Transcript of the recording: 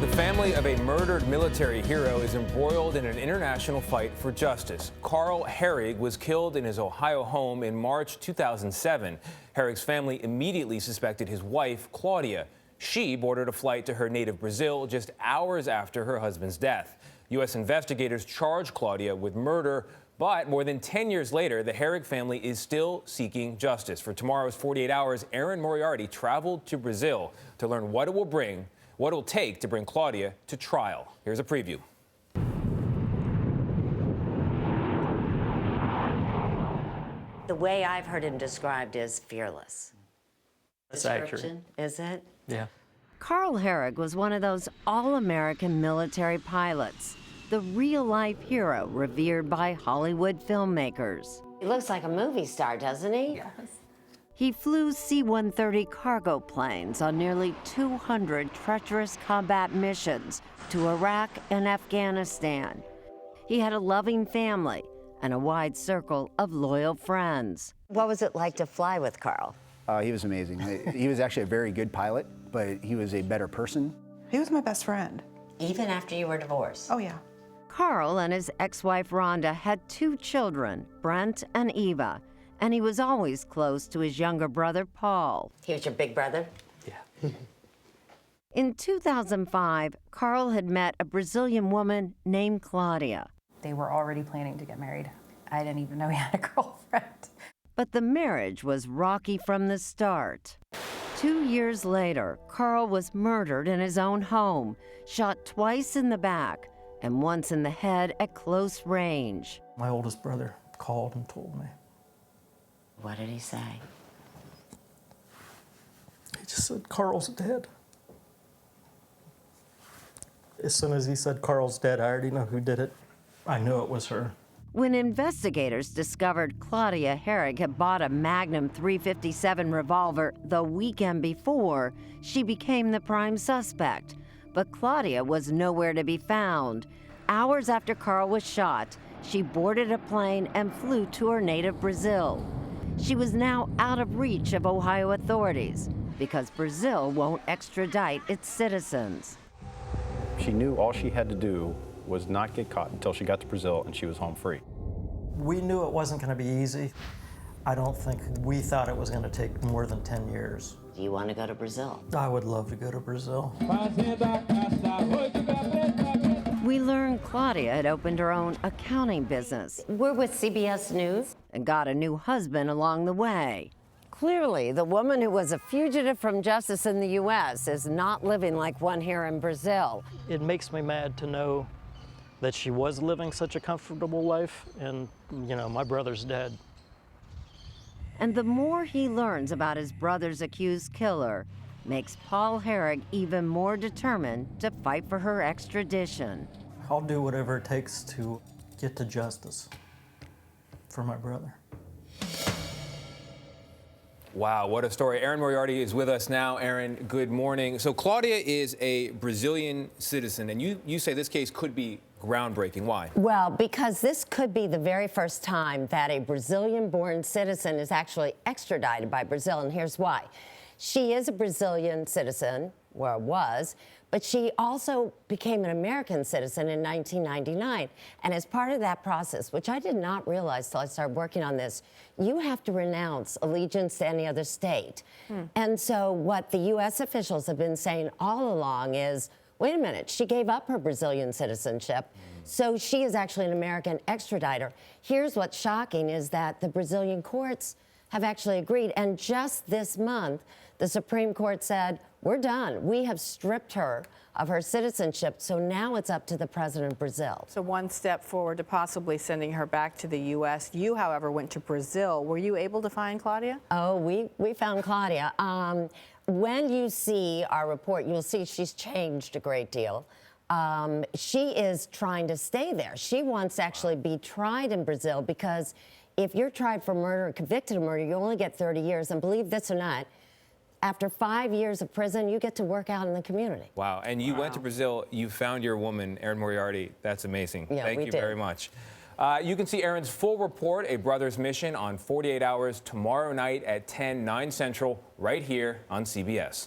The family of a murdered military hero is embroiled in an international fight for justice. Karl Hoerig was killed in his Ohio home in March 2007. Hoerig's family immediately suspected his wife, Claudia. She boarded a flight to her native Brazil just hours after her husband's death. U.S. investigators charged Claudia with murder, but more than 10 years later, the Hoerig family is still seeking justice. For tomorrow's 48 Hours, Erin Moriarty traveled to Brazil to learn what it'll take to bring Claudia to trial. Here's a preview. The way I've heard him described is fearless. That's accurate. Is it? Yeah. Karl Hoerig was one of those all-American military pilots, the real-life hero revered by Hollywood filmmakers. He looks like a movie star, doesn't he? Yes. He flew C-130 cargo planes on nearly 200 treacherous combat missions to Iraq and Afghanistan. He had a loving family and a wide circle of loyal friends. What was it like to fly with Karl? He was amazing. He was actually a very good pilot, but he was a better person. He was my best friend. Even after you were divorced? Oh, yeah. Karl and his ex-wife Rhonda had 2 children, Brent and Eva, and he was always close to his younger brother, Paul. He was your big brother? Yeah. In 2005, Karl had met a Brazilian woman named Claudia. They were already planning to get married. I didn't even know he had a girlfriend. But the marriage was rocky from the start. 2 years later, Karl was murdered in his own home, shot twice in the back and once in the head at close range. My oldest brother called and told me. What did he say? He just said, Carl's dead. As soon as he said Carl's dead, I already know who did it. I knew it was her. When investigators discovered Claudia Hoerig had bought a Magnum .357 revolver the weekend before, she became the prime suspect. But Claudia was nowhere to be found. Hours after Karl was shot, she boarded a plane and flew to her native Brazil. She was now out of reach of Ohio authorities because Brazil won't extradite its citizens. She knew all she had to do was not get caught until she got to Brazil and she was home free. We knew it wasn't going to be easy. I don't think we thought it was going to take more than 10 years. Do you want to go to Brazil? I would love to go to Brazil. We learned Claudia had opened her own accounting business We're with CBS News. and got a new husband along the way. Clearly, the woman who was a fugitive from justice in the U.S. is not living like one here in Brazil. It makes me mad to know that she was living such a comfortable life, and, you know, my brother's dead. And the more he learns about his brother's accused killer, makes Paul Hoerig even more determined to fight for her extradition. I'll do whatever it takes to get to justice for my brother. Wow, what a story. Erin Moriarty is with us now. Erin, good morning. So Claudia is a Brazilian citizen, and you say this case could be groundbreaking. Why? Well, because this could be the very first time that a Brazilian-born citizen is actually extradited by Brazil, and here's why. She is a Brazilian citizen, or was, but she also became an American citizen in 1999. And as part of that process, which I did not realize till I started working on this, you have to renounce allegiance to any other state. And so what the U.S. officials have been saying all along is, wait a minute, she gave up her Brazilian citizenship, so she is actually an American extraditor. Here's what's shocking is that the Brazilian courts have actually agreed, and just this month, the Supreme Court said, we're done. We have stripped her of her citizenship, so now it's up to the president of Brazil. So one step forward to possibly sending her back to the U.S. You, however, went to Brazil. Were you able to find Claudia? Oh, we found Claudia. When you see our report, you'll see she's changed a great deal. She is trying to stay there. She wants to actually be tried in Brazil because if you're tried for murder, convicted of murder, you only get 30 years. And believe this or not, after 5 years of prison, you get to work out in the community. Wow, and you went to Brazil, you found your woman, Erin Moriarty. That's amazing. Yeah, Thank you very much. You can see Erin's full report, A Brother's Mission, on 48 Hours tomorrow night at 10, 9 Central, right here on CBS.